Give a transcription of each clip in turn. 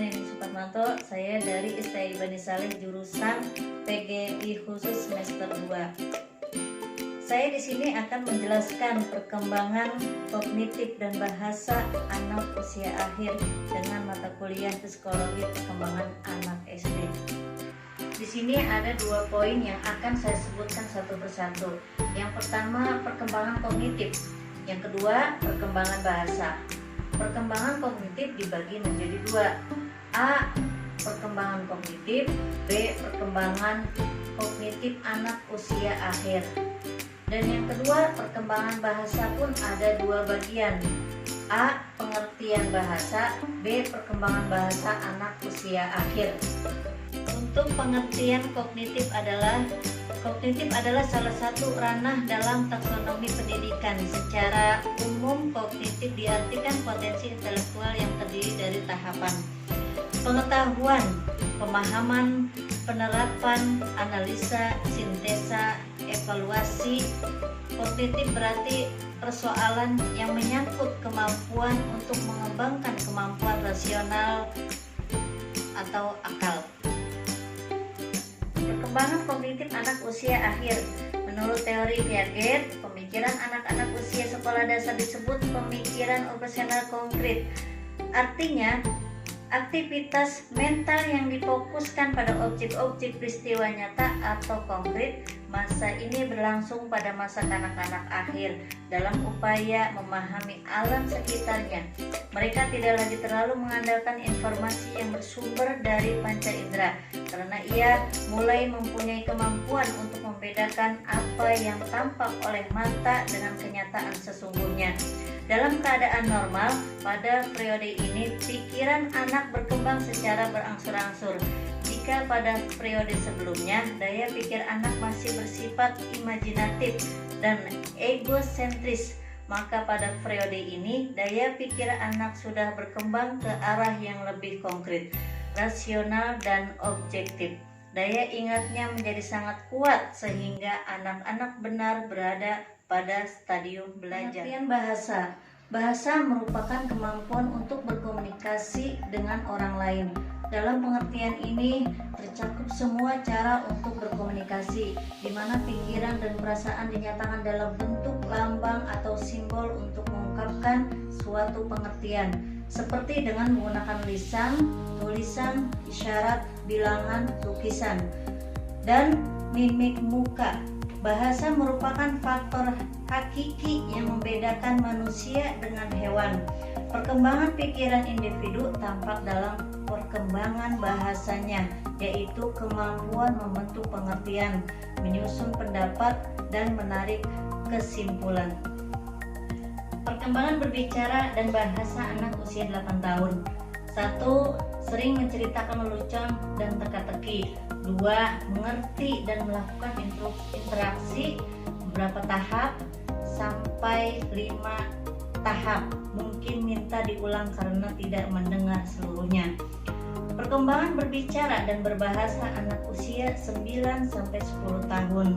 Neni Suparmanto. Saya dari STI Bani Saleh jurusan PGI khusus semester 2. Saya di sini akan menjelaskan perkembangan kognitif dan bahasa anak usia akhir dengan mata kuliah psikologi perkembangan anak SD. Di sini ada 2 poin yang akan saya sebutkan satu persatu. Yang pertama, perkembangan kognitif. Yang kedua, perkembangan bahasa. Perkembangan kognitif dibagi menjadi 2. A. Perkembangan kognitif. B. Perkembangan kognitif anak usia akhir. Dan yang kedua, perkembangan bahasa pun ada 2 bagian. A. Pengertian bahasa. B. Perkembangan bahasa anak usia akhir. Untuk pengertian kognitif adalah salah satu ranah dalam taksonomi pendidikan. Secara umum, kognitif diartikan potensi intelektual yang terdiri dari tahapan pengetahuan, pemahaman, penerapan, analisa, sintesa, evaluasi. Kognitif berarti persoalan yang menyangkut kemampuan untuk mengembangkan kemampuan rasional atau akal. Perkembangan kognitif anak usia akhir. Menurut teori Piaget, pemikiran anak-anak usia sekolah dasar disebut pemikiran operasional konkret. Artinya, aktivitas mental yang difokuskan pada objek-objek peristiwa nyata atau konkret. Masa ini berlangsung pada masa kanak-kanak akhir dalam upaya memahami alam sekitarnya. Mereka tidak lagi terlalu mengandalkan informasi yang bersumber dari panca indera, karena ia mulai mempunyai kemampuan untuk membedakan apa yang tampak oleh mata dengan kenyataan sesungguhnya. Dalam keadaan normal, pada periode ini pikiran anak berkembang secara berangsur-angsur. Jika pada periode sebelumnya daya pikir anak masih bersifat imajinatif dan egosentris, maka pada periode ini daya pikir anak sudah berkembang ke arah yang lebih konkret, rasional dan objektif. Daya ingatnya menjadi sangat kuat sehingga anak-anak benar berada pada stadium belajar. Pengertian bahasa. Bahasa merupakan kemampuan untuk berkomunikasi dengan orang lain. Dalam pengertian ini tercakup semua cara untuk berkomunikasi, di mana pikiran dan perasaan dinyatakan dalam bentuk lambang atau simbol untuk mengungkapkan suatu pengertian, seperti dengan menggunakan lisan, tulisan, isyarat, bilangan, lukisan, dan mimik muka. Bahasa merupakan faktor hakiki yang membedakan manusia dengan hewan. Perkembangan pikiran individu tampak dalam perkembangan bahasanya, yaitu kemampuan membentuk pengertian, menyusun pendapat, dan menarik kesimpulan. Perkembangan berbicara dan bahasa anak usia 8 tahun. 1. Sering menceritakan lelucon dan teka-teki. 2. Mengerti dan melakukan interaksi beberapa tahap sampai 5 tahap. Mungkin minta diulang karena tidak mendengar seluruhnya. Perkembangan berbicara dan berbahasa anak usia 9 sampai 10 tahun.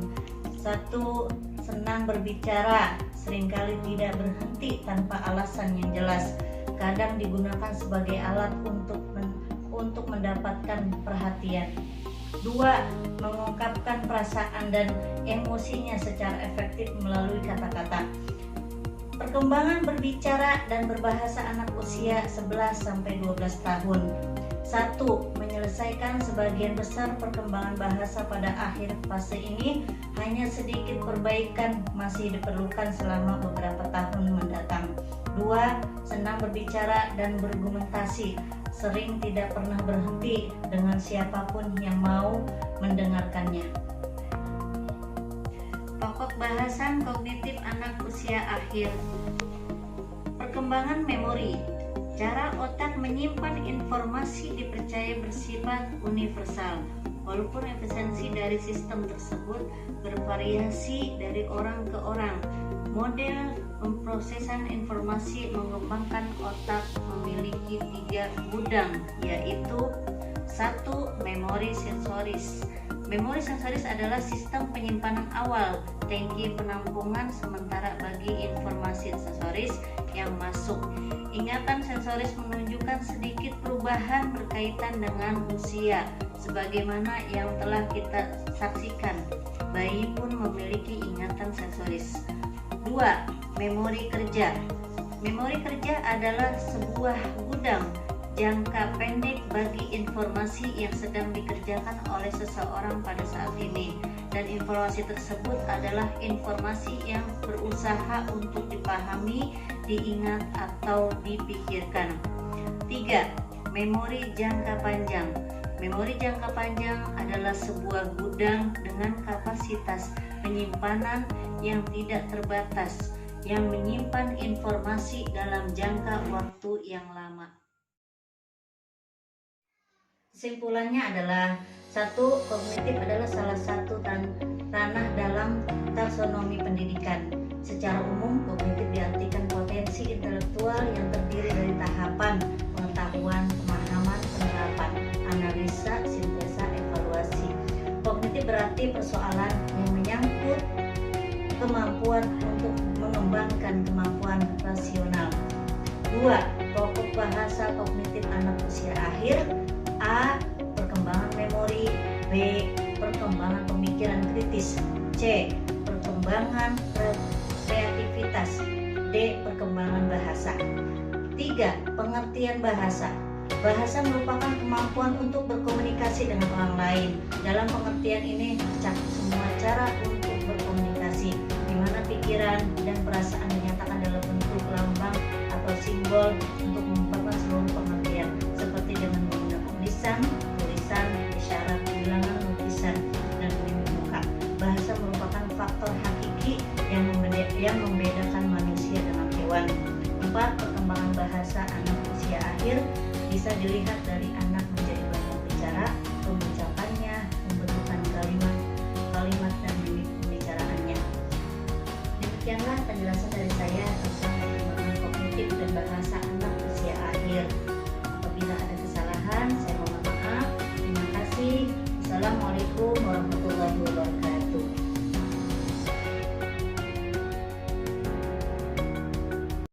1. Senang berbicara, seringkali tidak berhenti tanpa alasan yang jelas. Kadang digunakan sebagai alat untuk mendapatkan perhatian. 2. Mengungkapkan perasaan dan emosinya secara efektif melalui kata-kata. Perkembangan berbicara dan berbahasa anak usia 11 sampai 12 tahun. 1. Menyelesaikan sebagian besar perkembangan bahasa pada akhir fase ini. Hanya sedikit perbaikan masih diperlukan selama beberapa tahun mendatang. 2. Senang berbicara dan berargumentasi. Sering tidak pernah berhenti dengan siapapun yang mau mendengarkannya. Pokok bahasan kognitif anak usia akhir. Perkembangan memori. Cara otak menyimpan informasi dipercaya bersifat universal, walaupun efisiensi dari sistem tersebut bervariasi dari orang ke orang. Model pemrosesan informasi mengembangkan otak memiliki 3 gudang, yaitu 1. Memori sensoris, Memori sensoris adalah sistem penyimpanan awal, tangki penampungan sementara bagi informasi sensoris yang masuk. Ingatan sensoris menunjukkan sedikit perubahan berkaitan dengan usia, sebagaimana yang telah kita saksikan. Bayi pun memiliki ingatan sensoris. 2. Memori kerja. Memori kerja adalah sebuah gudang jangka pendek bagi informasi yang sedang dikerjakan oleh seseorang pada saat ini, dan informasi tersebut adalah informasi yang berusaha untuk dipahami, diingat, atau dipikirkan. 3. Memori jangka panjang. Memori jangka panjang adalah sebuah gudang dengan kapasitas penyimpanan yang tidak terbatas, yang menyimpan informasi dalam jangka waktu yang lama. Kesimpulannya adalah 1. Kognitif adalah salah satu ranah dalam taksonomi pendidikan. Secara umum, kognitif diartikan potensi intelektual yang terdiri dari tahapan pengetahuan, pemahaman, penerapan, analisa, sintesa, evaluasi. Kognitif berarti persoalan yang menyangkut kemampuan untuk mengembangkan kemampuan rasional. 2. Pokok bahasa kognitif anak usia akhir. A. Perkembangan memori. B. Perkembangan pemikiran kritis. C. Perkembangan kreativitas. D. Perkembangan bahasa. 3. Pengertian bahasa. Bahasa merupakan kemampuan untuk berkomunikasi dengan orang lain. Dalam pengertian ini tercakup semua cara untuk berkomunikasi, di mana pikiran dan perasaan dinyatakan dalam bentuk lambang atau simbol untuk mengungkapkan seluruh pengertian, seperti dengan menggunakan lisan, tulisan, isyarat, bilangan, lukisan, dan mimik muka. Bahasa merupakan faktor hakiki yang membedakan manusia dengan hewan. 4. Perkembangan bahasa anak usia akhir bisa dilihat dari anak menjadi banyak bicara, pengucapannya, pembentukan kalimat dan mimik pembicaraannya. Demikianlah penjelasan dari saya tentang perkembangan kognitif dan bahasa anak usia akhir.